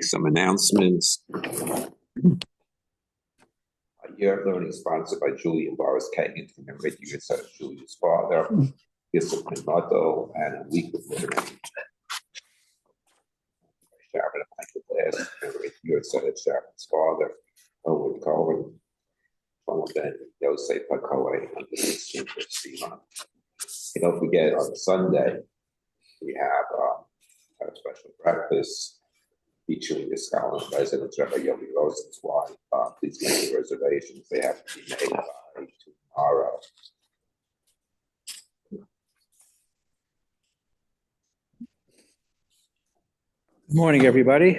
Some announcements. Year of Learning sponsored by Julie and Boris Kagan to commemorate the years of Julie's father, discipline motto, and a week of literary. Sharon and Michael Glass to commemorate the years of Sharon's father, Owen Cohen, Ben Yosef Cohen, on the 16th of Sivan. And don't forget, on Sunday, we have a special breakfast featuring the scholar and resident Rabbi Yomi Rosen's wife. Please make your reservations. They have to be made by tomorrow. Good morning, everybody.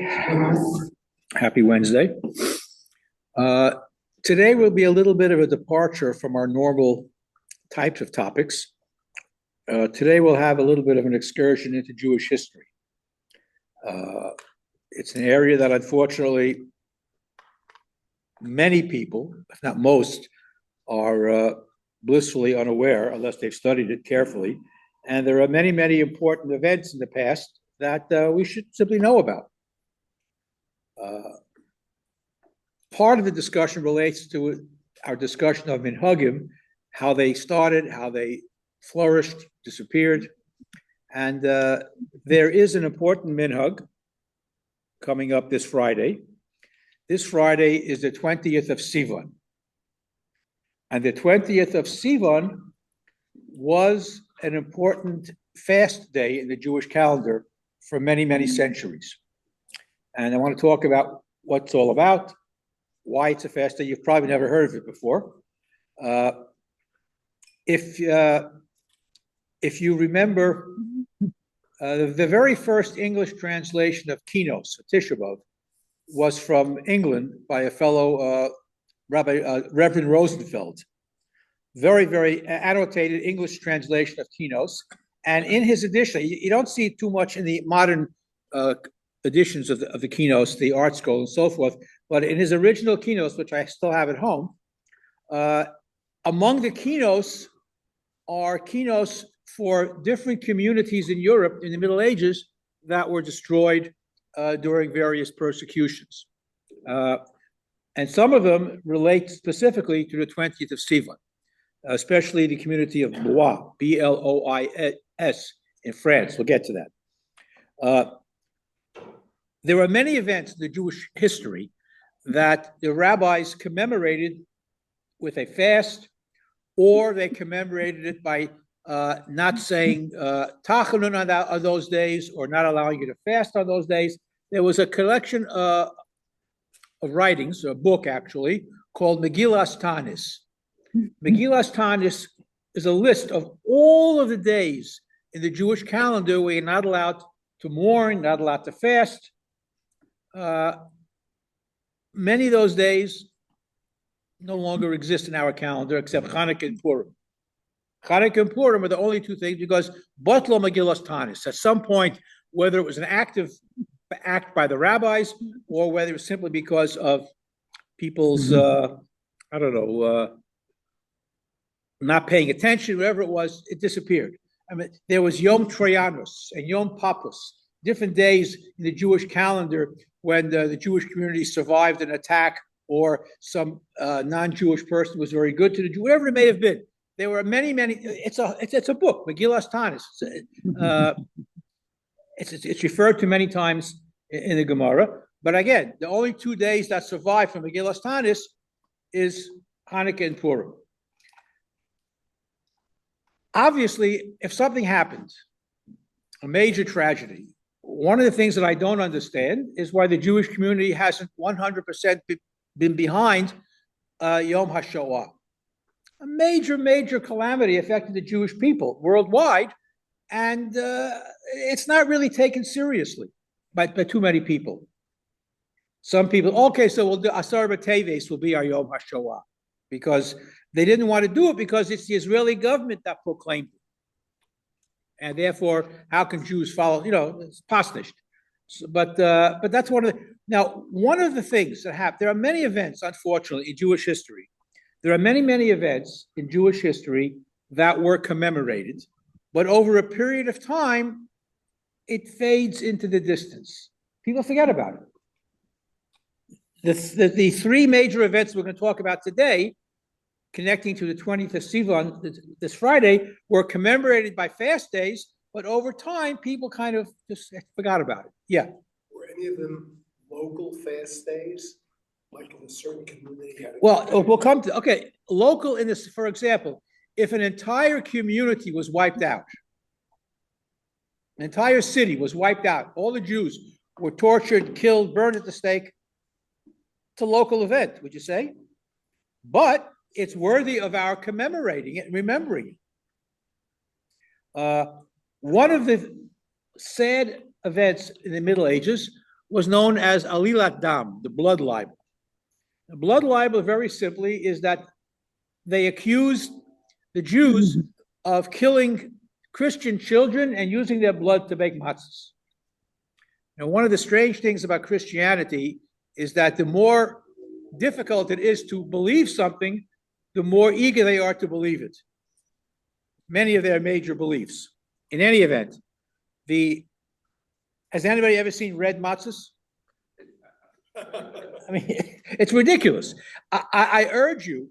Happy Wednesday. Today will be a little bit of a departure from our normal types of topics. Today we'll have a little bit of an excursion into Jewish history. It's an area that unfortunately many people, if not most, are blissfully unaware unless they've studied it carefully. And there are many, many important events in the past that we should simply know about. Part of the discussion relates to our discussion of minhagim, how they started, how they flourished, disappeared. And there is an important minhag coming up this Friday. This Friday is the 20th of Sivan. And the 20th of Sivan was an important fast day in the Jewish calendar for many, many centuries. And I want to talk about what it's all about, why it's a fast day. You've probably never heard of it before. If you remember, the very first English translation of Kinos, Tisha B'Av, was from England by a fellow Rabbi, Reverend Rosenfeld. Very, very annotated English translation of Kinos. And in his edition, you don't see it too much in the modern editions of the Kinos, the Art Scroll and so forth, but in his original Kinos, which I still have at home, among the Kinos are Kinos for different communities in Europe in the Middle Ages that were destroyed during various persecutions. And some of them relate specifically to the 20th of Sivan, especially the community of Blois, B-L-O-I-S, in France. We'll get to that. There are many events in the Jewish history that the rabbis commemorated with a fast, or they commemorated it by not saying tachanun on those days, or not allowing you to fast on those days. There was a collection of writings, a book actually, called Megillas Tanis. Megillas Tanis is a list of all of the days in the Jewish calendar where you're not allowed to mourn, not allowed to fast. Many of those days no longer exist in our calendar except Chanukah and Purim. Chanukah and Purim are the only two things because Batlo Megillas Tanis. At some point, whether it was an active act by the rabbis or whether it was simply because of people's, not paying attention, whatever it was, it disappeared. I mean, there was Yom Troyanus and Yom Pappus, different days in the Jewish calendar when the Jewish community survived an attack or some non-Jewish person was very good to the Jew, whatever it may have been. There were many, many. It's a book, Megillas Tanis. It's referred to many times in the Gemara. But again, the only 2 days that survive from Megillas Tanis is Hanukkah and Purim. Obviously, if something happens, a major tragedy, one of the things that I don't understand is why the Jewish community hasn't 100% been behind Yom HaShoah. A major, major calamity affected the Jewish people worldwide, and it's not really taken seriously by too many people. Some people, okay, so we'll do Asar B'Teves will be our Yom HaShoah, because they didn't want to do it because it's the Israeli government that proclaimed it. And therefore, how can Jews follow? It's pasnished. But that's one of the things that happen. There are many events, unfortunately, in Jewish history. There are many, many events in Jewish history that were commemorated, but over a period of time, it fades into the distance. People forget about it. The three major events we're going to talk about today, connecting to the 20th of Sivan this Friday, were commemorated by fast days, but over time, people kind of just forgot about it. Yeah. Were any of them local fast days, like in a certain community? Well, we'll come to, okay, local in this, for example, if an entire community was wiped out, an entire city was wiped out, all the Jews were tortured, killed, burned at the stake, it's a local event, would you say? But it's worthy of our commemorating it and remembering it. One of the sad events in the Middle Ages was known as Alilat Dam, the blood libel. The blood libel, very simply, is that they accused the Jews of killing Christian children and using their blood to make matzahs. Now, one of the strange things about Christianity is that the more difficult it is to believe something, the more eager they are to believe it. Many of their major beliefs. In any event, has anybody ever seen red matzahs? I mean, it's ridiculous. I urge you,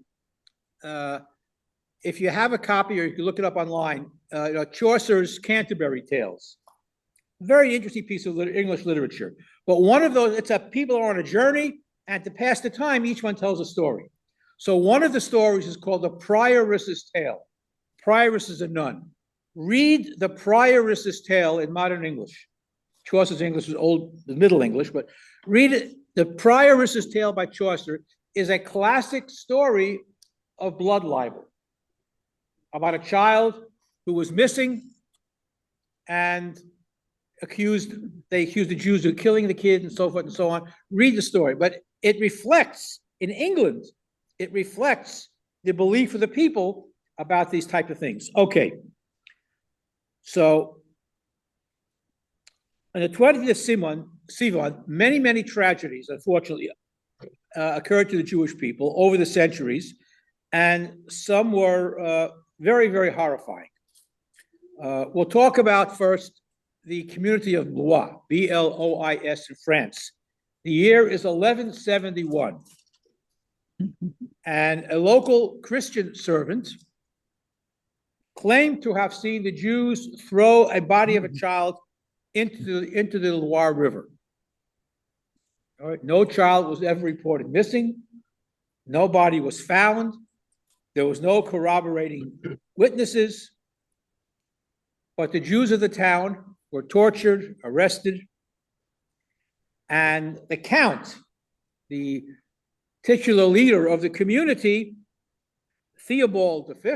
if you have a copy or you can look it up online, Chaucer's Canterbury Tales. Very interesting piece of English literature. But one of those, people are on a journey, and to pass the time, each one tells a story. So one of the stories is called The Prioress's Tale. Prioress is a nun. Read The Prioress's Tale in modern English. Chaucer's English is old, the Middle English, but read it. The Prioress's Tale by Chaucer is a classic story of blood libel about a child who was missing and they accused the Jews of killing the kid and so forth and so on. Read the story, but it reflects, in England, it reflects the belief of the people about these type of things. Okay, so on the 20th of Sivan, many tragedies, unfortunately, occurred to the Jewish people over the centuries, and some were very horrifying. We'll talk about first the community of Blois, B-L-O-I-S in France. The year is 1171. And a local Christian servant claimed to have seen the Jews throw a body of a child into the Loire River. All right. No child was ever reported missing. No body was found. There was no corroborating witnesses. But the Jews of the town were tortured, arrested, and the count, the titular leader of the community, Theobald V,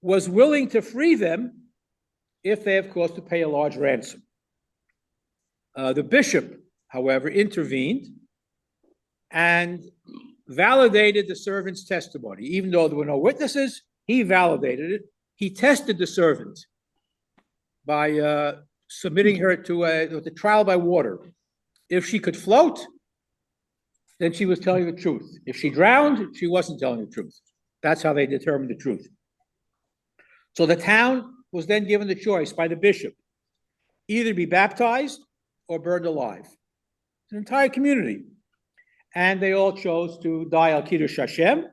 was willing to free them if they, of course, to pay a large ransom. The bishop, however, intervened and validated the servant's testimony. Even though there were no witnesses, he validated it. He tested the servant by submitting her to the trial by water. If she could float, then she was telling the truth. If she drowned, she wasn't telling the truth. That's how they determined the truth. So the town was then given the choice by the bishop, either be baptized or burned alive. It's an entire community. And they all chose to die al Kiddush Hashem.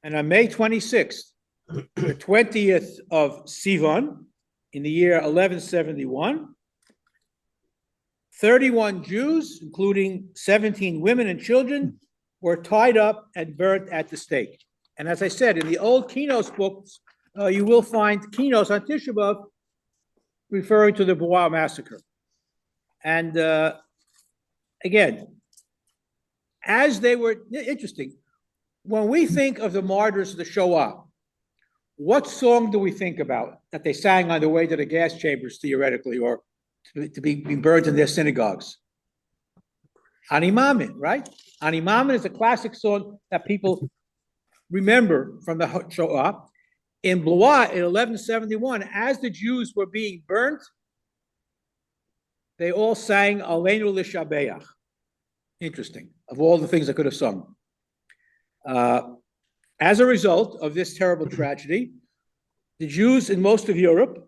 And on May 26th, the 20th of Sivan, in the year 1171, 31 Jews, including 17 women and children, were tied up and burnt at the stake. And as I said, in the old Kinos books, you will find Kinos on Tisha B'Av referring to the Blois massacre. And again, as they were, interesting, when we think of the martyrs of the Shoah, what song do we think about that they sang on the way to the gas chambers, theoretically, or to be burned in their synagogues? Ani Maamin, right? Ani Maamin is a classic song that people remember from the Shoah. In Blois in 1171, as the Jews were being burnt, they all sang Aleinu L'Shabeach. Interesting, of all the things I could have sung. As a result of this terrible tragedy, the Jews in most of Europe,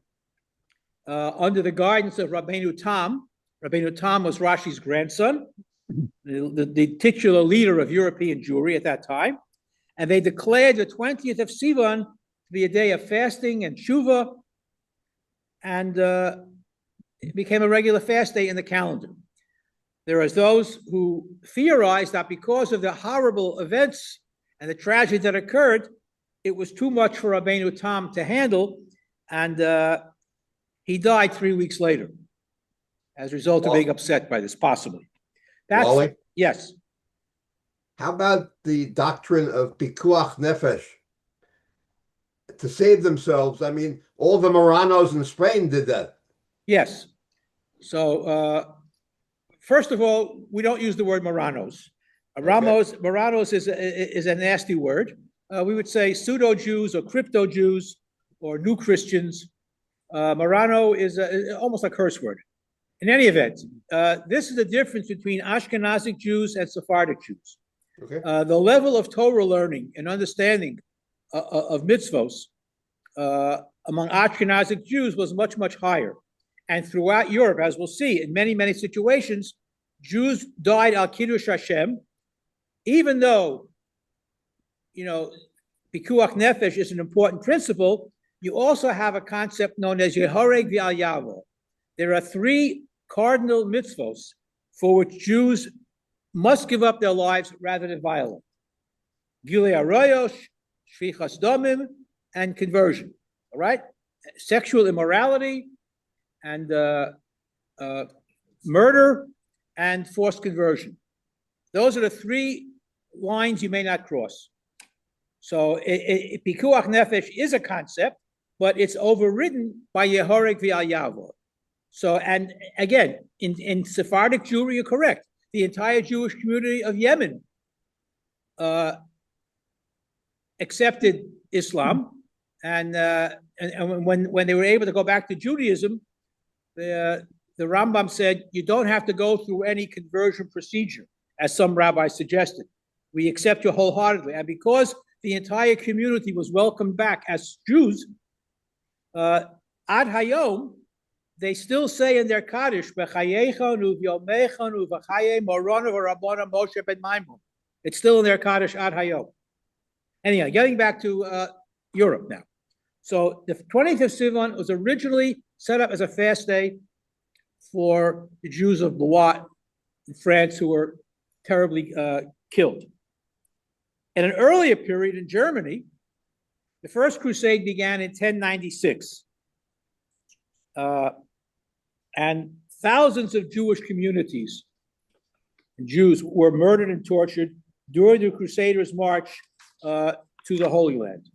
under the guidance of Rabbeinu Tam was Rashi's grandson, the titular leader of European Jewry at that time, and they declared the 20th of Sivan to be a day of fasting and tshuva, and it became a regular fast day in the calendar. There are those who theorize that because of the horrible events and the tragedy that occurred, it was too much for Rabbeinu Tam to handle, and he died 3 weeks later as a result of being upset by this, possibly. Wally? Yes. How about the doctrine of pikuach nefesh? To save themselves, I mean, all the Moranos in Spain did that. Yes. So, first of all, we don't use the word Moranos. Moranos is a nasty word. We would say pseudo-Jews or crypto-Jews or new Christians. Morano is almost a curse word. In any event, this is the difference between Ashkenazic Jews and Sephardic Jews. Okay. The level of Torah learning and understanding of mitzvos among Ashkenazic Jews was much, much higher. And throughout Europe, as we'll see, in many, many situations, Jews died al Kiddush Hashem, even though, Pikuach Nefesh is an important principle. You also have a concept known as Yehareg v'al Yavo. There are 3 cardinal mitzvos for which Jews must give up their lives rather than violate: Gilei Arayos, Shvichas Damim, and conversion. All right? Sexual immorality and murder and forced conversion. Those are the 3 lines you may not cross. So Pikuach Nefesh is a concept, but it's overridden by Yehareg v'al Yavo. So, and again, in Sephardic Jewry, you're correct. The entire Jewish community of Yemen accepted Islam, and when they were able to go back to Judaism, the Rambam said, you don't have to go through any conversion procedure, as some rabbis suggested. We accept you wholeheartedly. And because the entire community was welcomed back as Jews, Ad Hayom, they still say in their Kaddish, it's still in their Kaddish Ad Hayom. Anyhow, getting back to Europe now. So the 20th of Sivan was originally set up as a fast day for the Jews of Blois in France who were terribly killed. In an earlier period in Germany, the First Crusade began in 1096. And thousands of Jewish communities and Jews were murdered and tortured during the Crusaders' march to the Holy Land.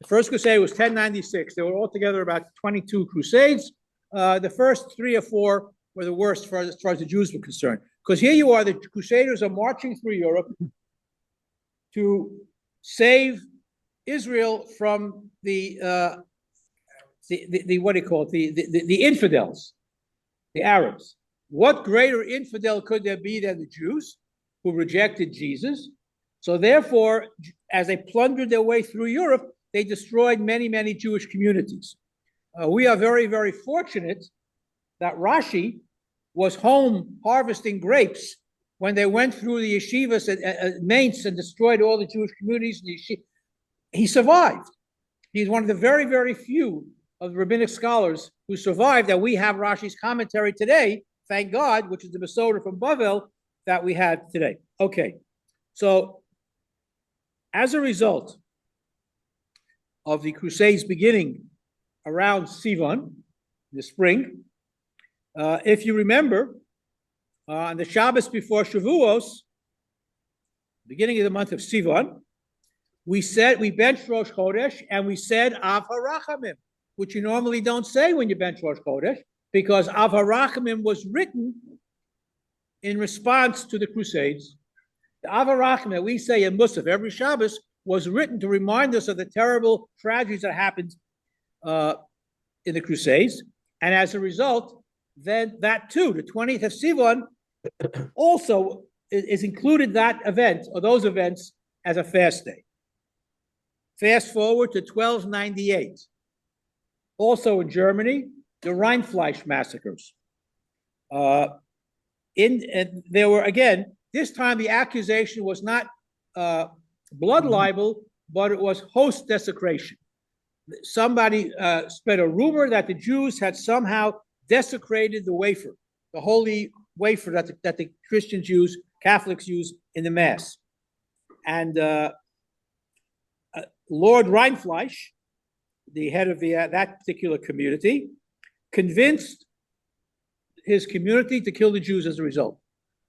The First Crusade was 1096. There were altogether about 22 crusades. The first 3 or 4 were the worst as far as the Jews were concerned. Because here you are, the Crusaders are marching through Europe to save Israel from the what do you call it? The infidels, the Arabs. What greater infidel could there be than the Jews who rejected Jesus? So therefore, as they plundered their way through Europe, they destroyed many, many Jewish communities. We are very, very fortunate that Rashi was home harvesting grapes when they went through the yeshivas at Mainz and destroyed all the Jewish communities. He survived. He's one of the very, very few of the rabbinic scholars who survived, that we have Rashi's commentary today, thank God, which is the Masoda from Bavel that we had today. Okay, so as a result of the Crusades beginning around Sivan, in the spring, if you remember, on the Shabbos before Shavuos, beginning of the month of Sivan, we benched Rosh Chodesh, and we said Av HaRachamim, which you normally don't say when you bench Rosh Chodesh, because Av HaRachamim was written in response to the Crusades. The Av HaRachamim that we say in Musaf every Shabbos was written to remind us of the terrible tragedies that happened in the Crusades. And as a result, then that too, the 20th of Sivan, also is included that event, or those events, as a fast day. Fast forward to 1298. Also in Germany, the Rheinfleisch massacres. and there were, again, this time the accusation was not blood libel, but it was host desecration. Somebody spread a rumor that the Jews had somehow desecrated the wafer, the holy wafer that the Christians use, Catholics use in the Mass. And Lord Rindfleisch, the head of that particular community, convinced his community to kill the Jews as a result.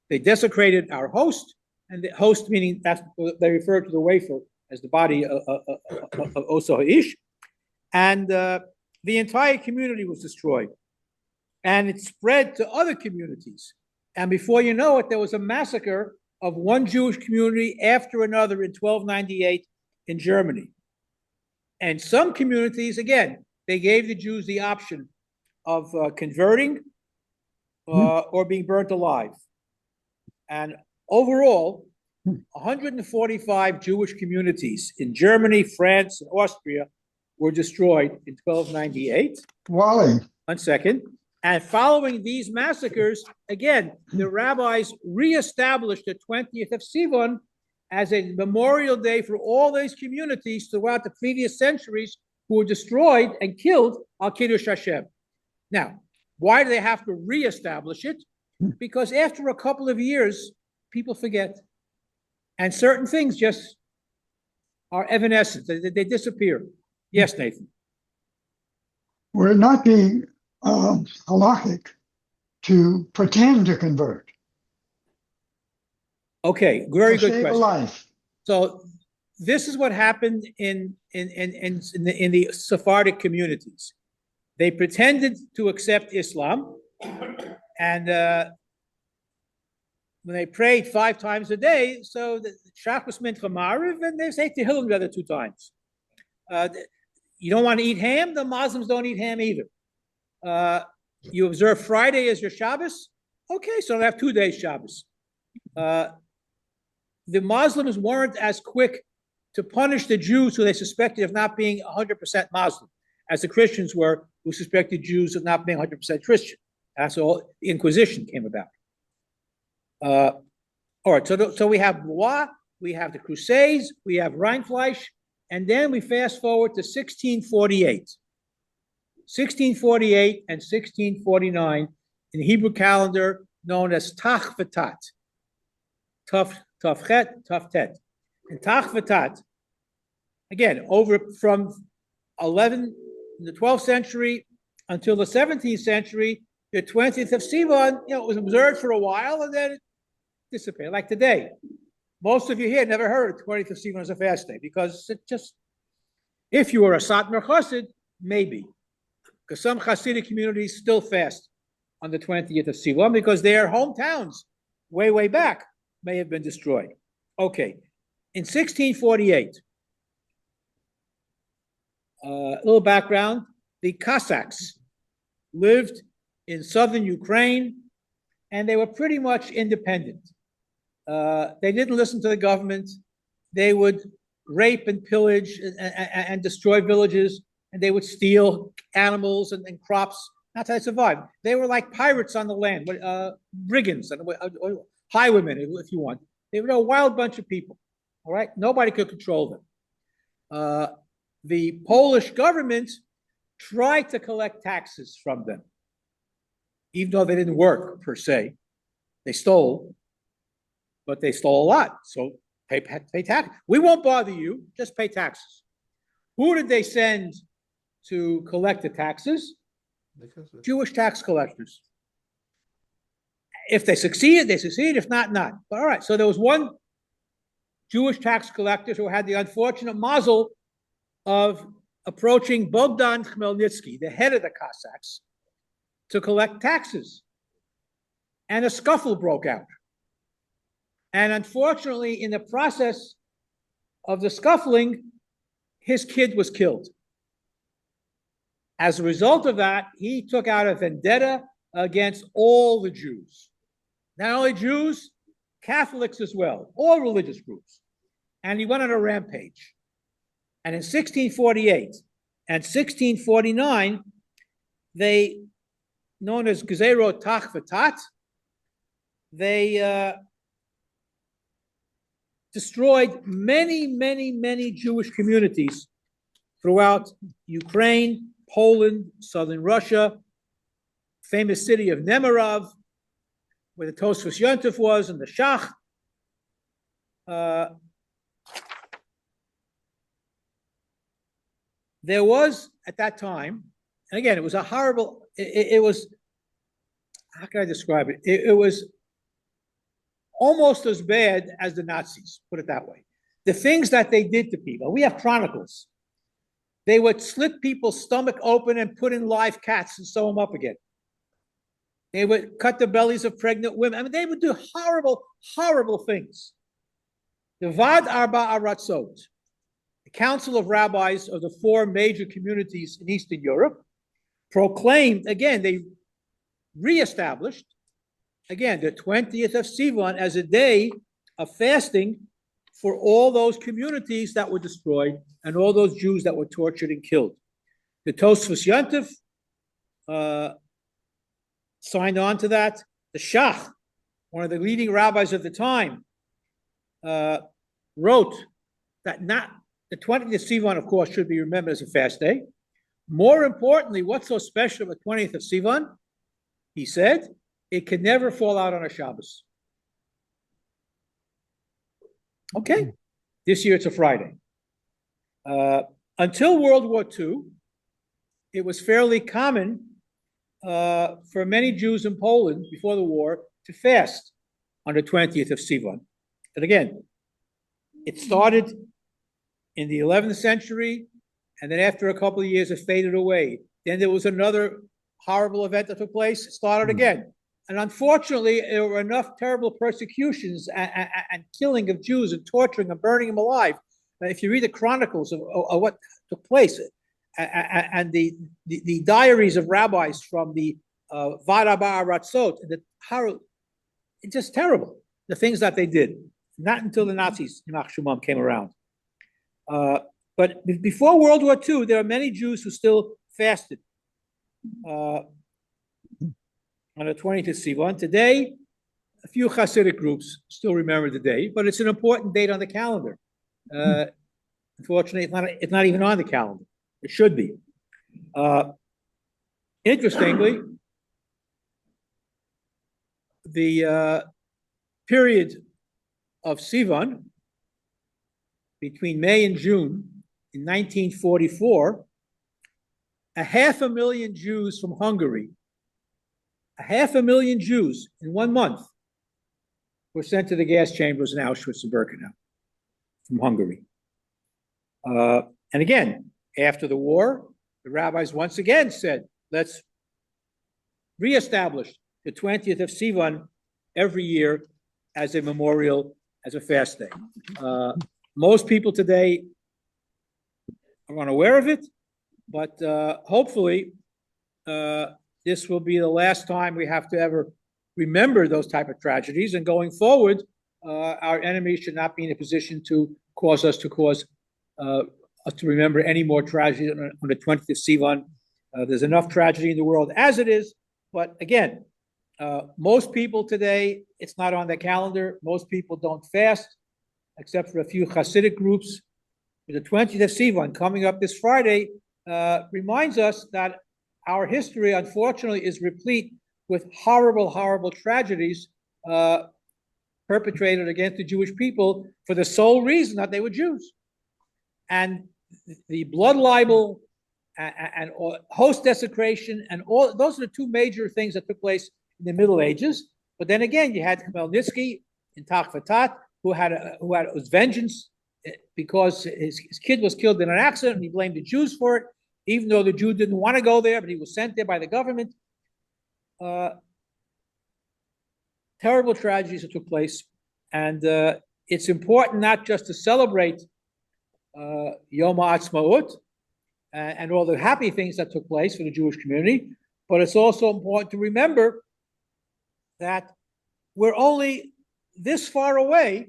They desecrated our host, and the host meaning that's they refer to the wafer as the body of Oso Ha'ish, and the entire community was destroyed, and it spread to other communities. And before you know it, there was a massacre of one Jewish community after another in 1298 in Germany. And some communities, again, they gave the Jews the option of converting or being burnt alive. And overall, 145 Jewish communities in Germany, France, and Austria were destroyed in 1298. Wally. 1 second. And following these massacres, again, the rabbis reestablished the 20th of Sivan as a memorial day for all these communities throughout the previous centuries who were destroyed and killed al Kiddush Hashem. Now, why do they have to reestablish it? Because after a couple of years, people forget. And certain things just are evanescent. They disappear. Yes, Nathan. Would it not be halachic to pretend to convert? Okay, very good Save a question. life. So this is what happened in the Sephardic communities. They pretended to accept Islam, and when they prayed 5 times a day, so the Shachris Mincha Mariv, and they say Tehillim the other 2 times. You don't want to eat ham? The Muslims don't eat ham either. You observe Friday as your Shabbos? Okay, so they have 2 days Shabbos. The Muslims weren't as quick to punish the Jews who they suspected of not being 100% Muslim, as the Christians were, who suspected Jews of not being 100% Christian. That's all the Inquisition came about. All right, so we have Blois, we have the Crusades, we have Rindfleisch, and then we fast forward to 1648. 1648 and 1649 in the Hebrew calendar known as Tach V'Tat. Tafchet, Taftet. And Tach V'Tat, again, over from in the 12th century until the 17th century, the 20th of Sivan, it was observed for a while and then it disappeared. Like today, most of you here never heard of 20th of Sivan as a fast day because it just, if you were a Satmar Chassid, maybe. Because some Hasidic communities still fast on the 20th of Sivan because their hometowns, way back, may have been destroyed. Okay, in 1648, a little background, the Cossacks lived in southern Ukraine, and they were pretty much independent. They didn't listen to the government. They would rape and pillage and destroy villages, and they would steal animals and crops. That's how they survived. They were like pirates on the land, brigands, and highwaymen, if you want. They were a wild bunch of people, all right? Nobody could control them. The Polish government tried to collect taxes from them, even though they didn't work, per se. They stole, but they stole a lot, so pay tax. We won't bother you, just pay taxes. Who did they send to collect the taxes? Jewish tax collectors. If they succeeded, they succeeded. If not, not. But all right, so there was one Jewish tax collector who had the unfortunate mazel of approaching Bogdan Khmelnytsky, the head of the Cossacks, to collect taxes. And a scuffle broke out. And unfortunately, in the process of the scuffling, his kid was killed. As a result of that, he took out a vendetta against all the Jews. Not only Jews, Catholics as well, all religious groups. And he went on a rampage. And in 1648 and 1649, they, known as Gezerot Tach V'Tat, they destroyed many Jewish communities throughout Ukraine, Poland, southern Russia, famous city of Nemirov, where the Tosfos Yontif was, and the Shach. There was, at that time, and again, it was a horrible, it was, how can I describe it? It was almost as bad as the Nazis, put it that way. The things that they did to people, we have chronicles. They would slit people's stomach open and put in live cats and sew them up again. They would cut the bellies of pregnant women. I mean, they would do horrible things. The Vad Arba Aratzot, the Council of Rabbis of the four major communities in Eastern Europe, proclaimed, again, they reestablished, again, the 20th of Sivan as a day of fasting for all those communities that were destroyed and all those Jews that were tortured and killed. The Tosfos Yontif signed on to that. The Shach, one of the leading rabbis of the time, wrote that not the 20th of Sivan, of course, should be remembered as a fast day. More importantly, what's so special about the 20th of Sivan? He said, it can never fall out on a Shabbos. Okay, this year it's a Friday. Until World War II, it was fairly common for many Jews in Poland before the war to fast on the 20th of Sivan. And again, it started in the 11th century, and then after a couple of years, it faded away. Then there was another horrible event that took place, it started again. And unfortunately, there were enough terrible persecutions and killing of Jews and torturing and burning them alive. If you read the chronicles of what took place and the diaries of rabbis from the Vad Arba Aratzot, it's just terrible, the things that they did. Not until the Nazis, Yimach Shumam, came around. But before World War II, there are many Jews who still fasted on the 20th of Sivan. Today, a few Hasidic groups still remember the day, but it's an important date on the calendar. Unfortunately, it's not even on the calendar. It should be. Interestingly, the period of Sivan between May and June in 1944, 500,000 Jews from Hungary, 500,000 Jews in 1 month were sent to the gas chambers in Auschwitz and Birkenau from Hungary. And again, after the war, the rabbis once again said, let's reestablish the 20th of Sivan every year as a memorial, as a fast day. Most people today are unaware of it, but hopefully this will be the last time we have to ever remember those type of tragedies. And going forward, our enemies should not be in a position to cause us to remember any more tragedy on the 20th of Sivan. There's enough tragedy in the world as it is. But again, most people today, it's not on their calendar. Most people don't fast, except for a few Hasidic groups. The 20th of Sivan, coming up this Friday, reminds us that our history, unfortunately, is replete with horrible tragedies perpetrated against the Jewish people for the sole reason that they were Jews. And the blood libel and host desecration and all those are the two major things that took place in the Middle Ages. But then again, you had Khmelnytsky in Tachvatat, who was vengeance because his kid was killed in an accident, and he blamed the Jews for it, even though the Jew didn't want to go there, but he was sent there by the government. Terrible tragedies that took place, and it's important not just to celebrate Yom HaAtzmaut and all the happy things that took place for the Jewish community, but it's also important to remember that we're only this far away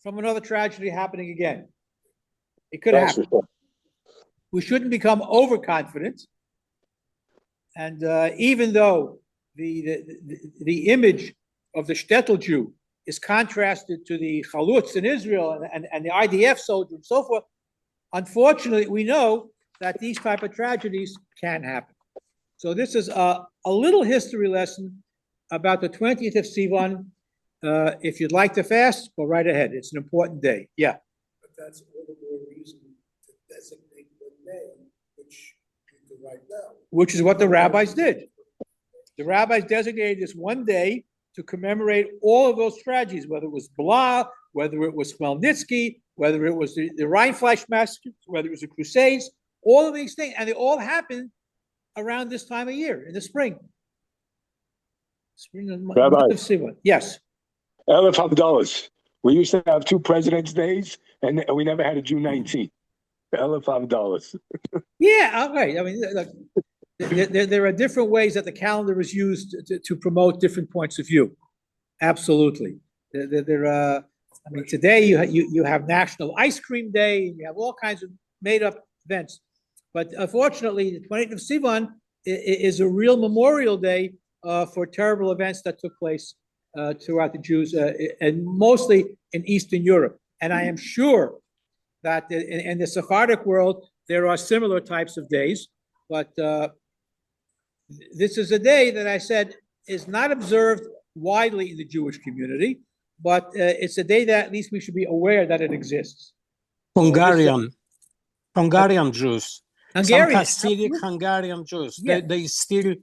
from another tragedy happening again. It could happen. We shouldn't become overconfident. And even though the image of the shtetl Jew is contrasted to the chalutz in Israel and the IDF soldier and so forth, unfortunately, we know that these type of tragedies can happen. So this is a little history lesson about the 20th of Sivan. If you'd like to fast, go right ahead. It's an important day. Yeah. But that's all the more reason to designate one day, which you do right now. Which is what the rabbis did. The rabbis designated this one day to commemorate all of those tragedies, whether it was Blah, whether it was Khmelnytsky, whether it was the Rheinfleisch massacre, whether it was the Crusades, all of these things, and they all happened around this time of year, in the spring. Rabbi. Yes. Elef Havdalas. We used to have 2 President's Days, and we never had a June 19th. Elef Havdalas. Yeah, okay. I mean, look, there are different ways that the calendar is used to promote different points of view. Absolutely. I mean, today you have National Ice Cream Day, you have all kinds of made-up events. But unfortunately, the 20th of Sivan is a real memorial day for terrible events that took place throughout the Jews, and mostly in Eastern Europe. And I am sure that in the Sephardic world, there are similar types of days, but this is a day that I said is not observed widely in the Jewish community, but it's a day that at least we should be aware that it exists. Hungarian Jews. Hungarian, Some Hasidic Hungarian Jews. Yeah. They still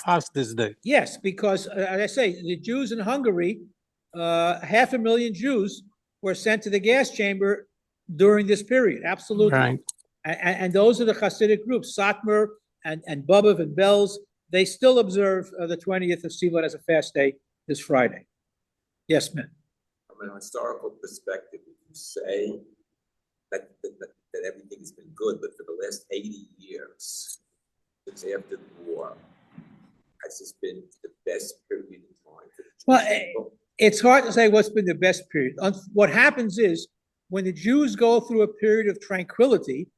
fast this day. Yes, because as I say, the Jews in Hungary, 500,000 Jews were sent to the gas chamber during this period. Absolutely. Right. And those are the Hasidic groups, Satmar and Bobov and Belz. They still observe the 20th of Sivan as a fast day this Friday. Yes, ma'am. From a historical perspective, if you say that everything has been good, but for the last 80 years, since after the war, has this been the best period in time for the Jewish Well, people? it's hard to say what's been the best period. What happens is when the Jews go through a period of tranquility,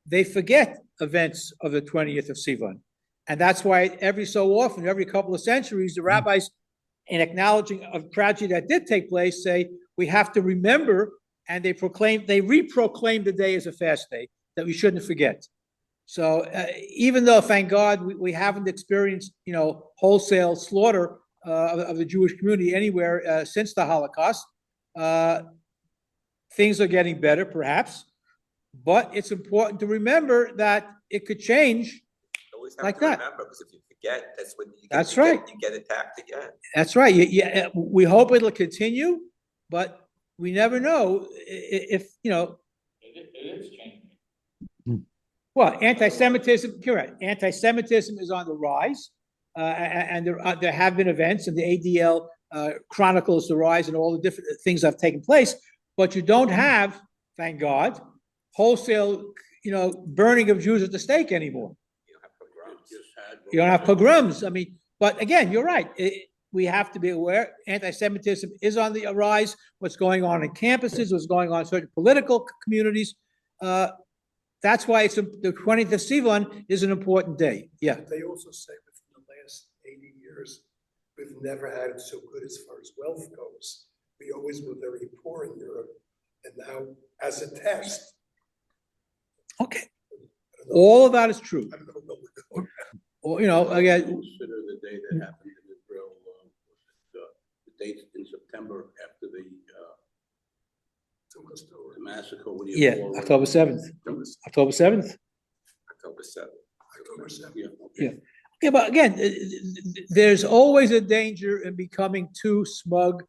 they forget events of the 20th of Sivan. And that's why every so often, every couple of centuries, the rabbis, in acknowledging a tragedy that did take place, say, we have to remember, and they reproclaim the day as a fast day that we shouldn't forget. So even though, thank God, we haven't experienced, wholesale slaughter of the Jewish community anywhere since the Holocaust, things are getting better, perhaps. But it's important to remember that it could change like that. Remember, because if you forget, that's when you get attacked again. That's right. We hope it'll continue, but we never know if. It is changing. Well, anti-Semitism, correct. Anti-Semitism is on the rise, and there have been events, and the ADL chronicles the rise and all the different things that have taken place. But you don't have, thank God, wholesale, burning of Jews at the stake anymore. You don't have pogroms. I mean, but again, you're right. We have to be aware. Anti-Semitism is on the rise. What's going on in campuses, what's going on in certain political communities. That's why the 20th of Sivan is an important day. Yeah. But they also say within the last 80 years, we've never had it so good as far as wealth goes. We always were very poor in Europe. And now, as a test. Okay. All of that is true. I don't know where we're going. Or, again. Consider the day that happened in Israel, the date in September after the massacre. October 7th. October 7th. October 7th. Yeah. Yeah, but again, there's always a danger in becoming too smug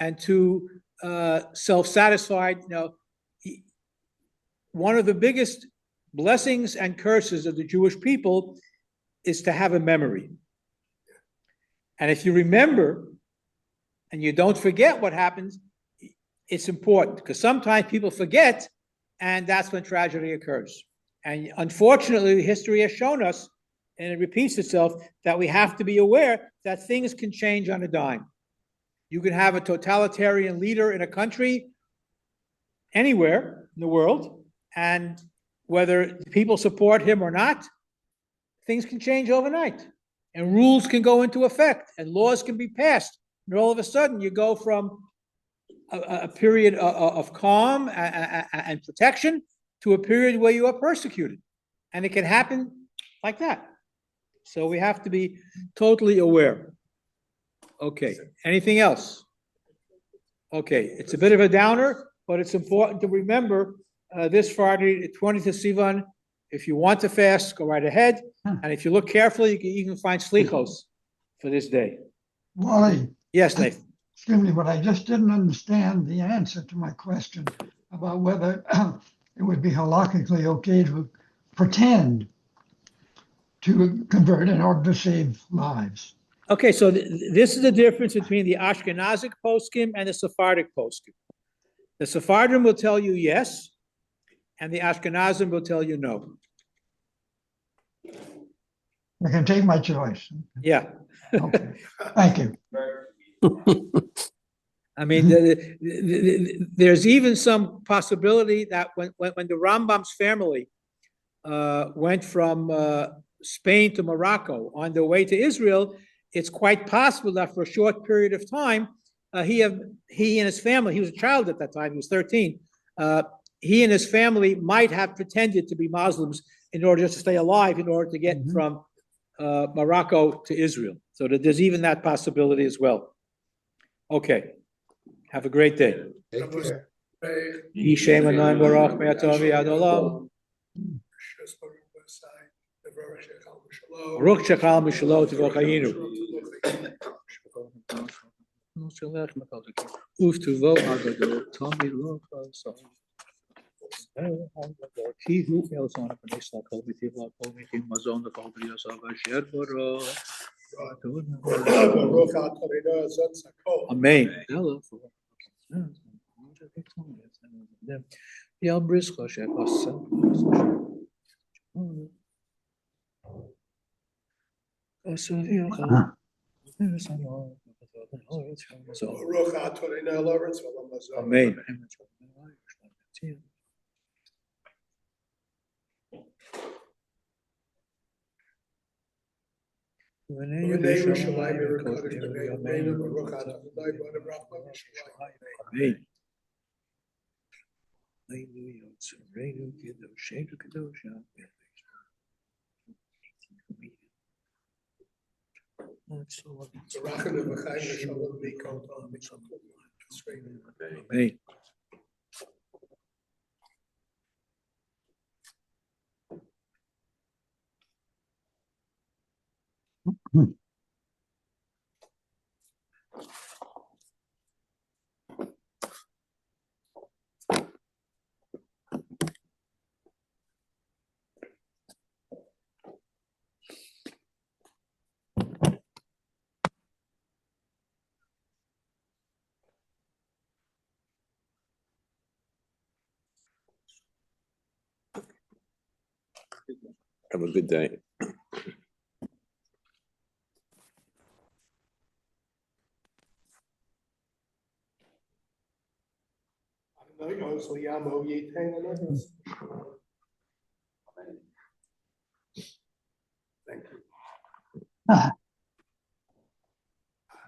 and too self-satisfied. One of the biggest blessings and curses of the Jewish people is to have a memory. And if you remember and you don't forget what happened, it's important, because sometimes people forget, and that's when tragedy occurs. And unfortunately, history has shown us, and it repeats itself, that we have to be aware that things can change on a dime. You can have a totalitarian leader in a country, anywhere in the world, and whether people support him or not, things can change overnight. and rules can go into effect, and laws can be passed. And all of a sudden, you go from a period of calm and protection to a period where you are persecuted. And it can happen like that. So we have to be totally aware. Okay, anything else? Okay, it's a bit of a downer, but it's important to remember this Friday, the 20th of Sivan. If you want to fast, go right ahead. And if you look carefully, you can even find slichos for this day. Wally, Yes, Nathan. excuse me, but I just didn't understand the answer to my question about whether it would be halakhically okay to pretend to convert in order to save lives. Okay, so this is the difference between the Ashkenazic poskim and the Sephardic poskim. The Sephardim will tell you yes, and the Ashkenazim will tell you no. I can take my choice. Yeah. Okay, thank you. I mean, there's even some possibility that when the Rambam's family went from Spain to Morocco on their way to Israel, it's quite possible that for a short period of time, he and his family, he was a child at that time, he was 13, he and his family might have pretended to be Muslims in order just to stay alive, in order to get from Morocco to Israel. So that there's even that possibility as well. Okay, have a great day. Take care. Yishem Anayim Baruch Me'atovi Ad Olam. Baruch Shechal Mishalo Tivachayinu. Uftuvo Agadol Tommy Lochasam. He who else on a Panisla Kolmitiv La Kolmitiv Mazon the Kolbrios of Asher Boro. Amen. Yal Brisco Shekos. Amen. Amen. Have a good day. Thank you. Ah.